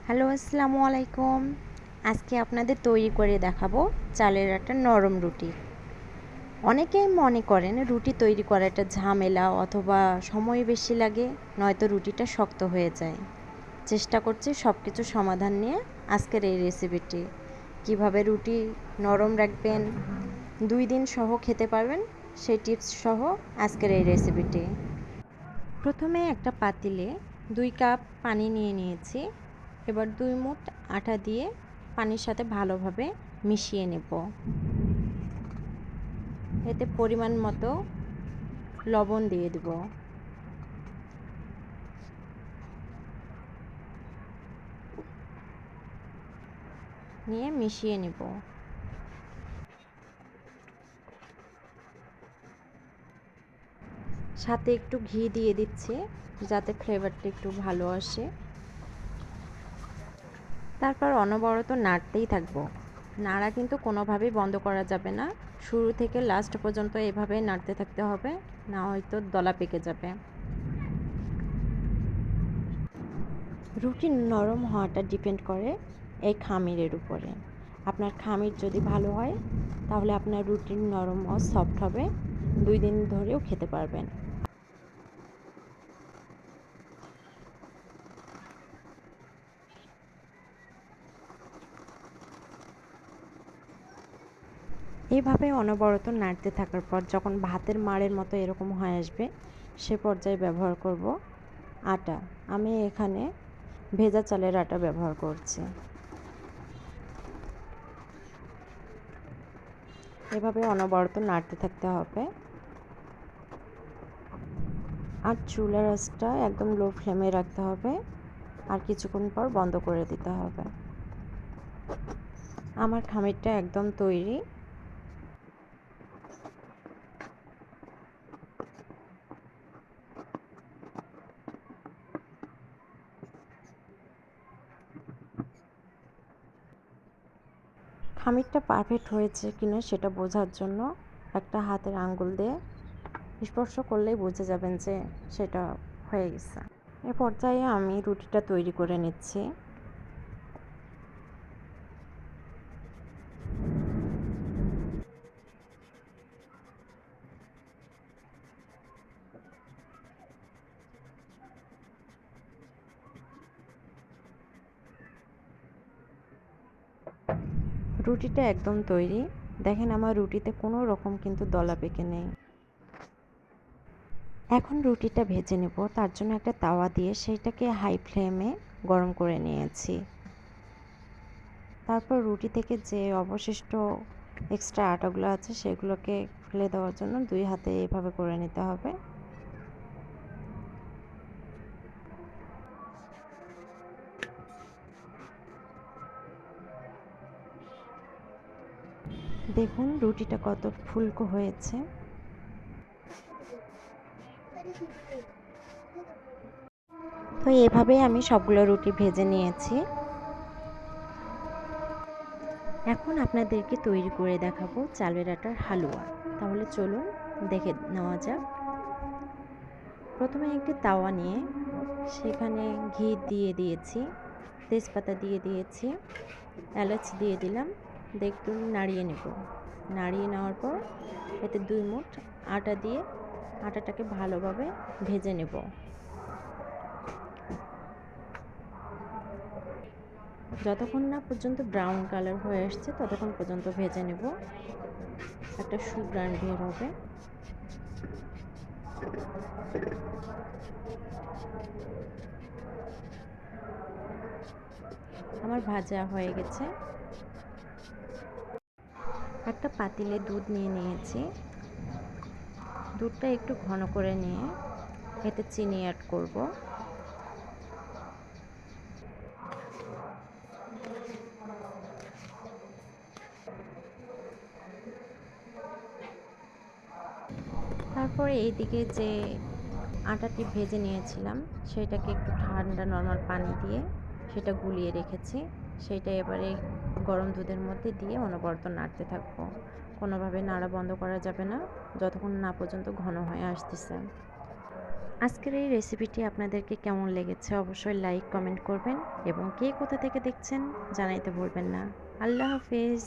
Hello, আসসালামু আলাইকুম। আজকে আপনাদের তৈরি করে দেখাবো চালের আটার নরম রুটি। অনেকেই মনে করেন রুটি তৈরি করাটা ঝামেলা অথবা সময় বেশি লাগে, নয়তো রুটিটা শক্ত হয়ে যায়। চেষ্টা করছি সব কিছু সমাধান নিয়ে আজকের এই রেসিপিটি। কিভাবে রুটি নরম রাখবেন, 2 দিন সহ খেতে পারবেন, সেই টিপস সহ আজকের এই রেসিপিটি। প্রথমে একটা পাতিলে 2 কাপ পানি নিয়ে নিয়েছি। এবার 2 মুঠ আটা দিয়ে পানির সাথে ভালোভাবে মিশিয়ে নেব। এতে পরিমাণ মতো লবণ দিয়ে দেব। নিয়ে মিশিয়ে নেব। সাথে একটু ঘি দিয়ে দিচ্ছি যাতে ফ্লেভারটা একটু ভালো আসে। তারপর অনবরত নাড়তেই থাকবো। নাড়া কিন্তু কোনোভাবেই বন্ধ করা যাবে না। শুরু থেকে লাস্ট পর্যন্ত এভাবে নাড়তে থাকতে হবে, না হয়তো দলা পেকে যাবে। রুটি নরম হওয়াটা ডিপেন্ড করে এই খামিরের উপরে। আপনার খামির যদি ভালো হয় তাহলে আপনার রুটি নরম ও সফট হবে, 2 দিন ধরেও খেতে পারবেন। এইভাবে অনবরত নাড়তে থাকার পর যখন ভাতের মাড়ের মতো এরকম হয়ে আসবে, সে পর্যায়ে ব্যবহার করব আটা। আমি এখানে ভেজা চালের আটা ব্যবহার করছি। এভাবে অনবরত নাড়তে থাকতে হবে। আর চুলার আঁচটা একদম লো ফ্লেমে রাখতে হবে, আর কিছুক্ষণ পর বন্ধ করে দিতে হবে। আমার খামিরটা একদম তৈরি। খামিরটা পারফেক্ট হয়েছে কিনা সেটা বোঝার জন্য একটা হাতের আঙ্গুল দিয়ে স্পর্শ করলেই বুঝে যাবেন যে সেটা হয়ে গেছে। এ পর্যায়ে আমি রুটিটা তৈরি করে নিচ্ছি। রুটিটা একদম তৈরি। দেখেন আমার রুটিতে কোনো রকম কিন্তু দলা পেকে নেই। এখন রুটিটা ভেজে নেব। তার জন্য একটা তাওয়া দিয়ে সেইটাকে হাই ফ্লেমে গরম করে নিয়েছি। তারপর রুটি থেকে যে অবশিষ্ট এক্সট্রা আটাগুলো আছে সেগুলোকে ফেলে দেওয়ার জন্য 2 হাতে এভাবে করে নিতে হবে। দেখুন রুটিটা কত ফুলকো হয়েছে। তো এভাবেই আমি সবগুলো রুটি ভেজে নিয়েছি। এখন আপনাদেরকে তৈরি করে দেখাবো চালের আটার হালুয়া। তাহলে চলুন দেখে নেওয়া যাক। প্রথমে একটি তাওয়া নিয়ে সেখানে ঘি দিয়ে দিয়েছি, তেজপাতা দিয়ে দিয়েছি, এলাচ দিয়ে দিলাম, দিয়ে একটু নাড়িয়ে নেব। নাড়িয়ে নেওয়ার পর এতে 2 মুঠ আটা দিয়ে আটাটাকে ভালোভাবে ভেজে নেব। যতক্ষণ না পর্যন্ত ব্রাউন কালার হয়ে আসছে ততক্ষণ পর্যন্ত ভেজে নেব। একটা সুঘ্রাণ বের হবে। আমার ভাজা হয়ে গেছে। একটা পাতিলে দুধ নিয়ে নিয়েছি। দুধটা একটু ঘন করে নিয়ে এতে চিনি অ্যাড করব। তারপরে এইদিকে যে আটাটি ভেজে নিয়েছিলাম সেটাকে একটু ঠান্ডা নর্মাল পানি দিয়ে সেটা গুলিয়ে রেখেছি। সেটা এবারে গরম দুধের মধ্যে দিয়ে অনবরত নাড়তে থাকবো। কোনোভাবে নাড়া বন্ধ করা যাবে না যতক্ষণ না পর্যন্ত ঘন হয়ে আসতেছে। আজকের এই রেসিপিটি আপনাদেরকে কেমন লেগেছে অবশ্যই লাইক কমেন্ট করবেন এবং কে কোথা থেকে দেখছেন জানাইতে ভুলবেন না। আল্লাহ হাফেজ।